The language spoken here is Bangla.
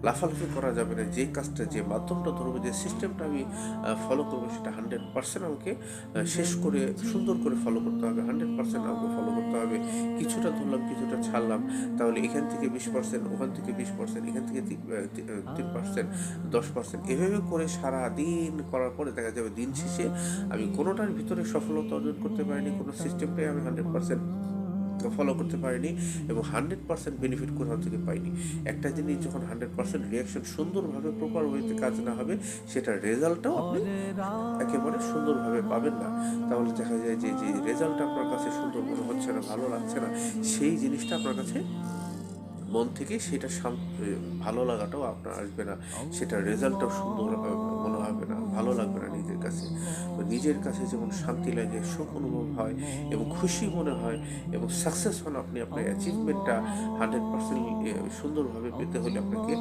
লাফালাফি করা যাবে না। যে কাজটা, যে মাধ্যমটা ধরবো, যে সিস্টেমটা আমি ফলো করবো, সেটা 100% আমাকে শেষ করে সুন্দর করে ফলো করতে হবে। 100% আমাকে ফলো করতে হবে। কিছুটা ধরলাম, কিছুটা ছাড়লাম, তাহলে এখান থেকে 20%, ওখান থেকে 20%, এখান থেকে 3%, 10%, এভাবে করে সারা দিন করার পরে দেখা যাবে দিন শেষে আমি কোনোটার ভিতরে সফলতা অর্জন করতে পারিনি, কোনো সিস্টেমটাই আমি 100% ফলো করতে পারিনি, এবং 100% বেনিফিট কোথাও থেকে পাইনি। একটা জিনিস যখন 100% রিয়াকশন সুন্দরভাবে প্রপার ওয়েতে কাজ না হবে, সেটার রেজাল্টটাও আপনি একেবারে সুন্দরভাবে পাবেন না। তাহলে দেখা যায় যে যে রেজাল্ট আপনার কাছে সুন্দর মনে হচ্ছে না, ভালো লাগছে না, সেই জিনিসটা আপনার কাছে মন থেকে সেটা ভালো লাগাটাও আপনার আসবে না, সেটার রেজাল্টটাও সুন্দর মনে হবে না, ভালো লাগবে না নিজের কাছে। তো নিজের কাছে যেমন শান্তি লাগে, সুখ অনুভব হয় এবং খুশি মনে হয় এবং সাকসেস হন আপনি, আপনার অ্যাচিভমেন্টটা 100% সুন্দরভাবে পেতে হলে আপনাকে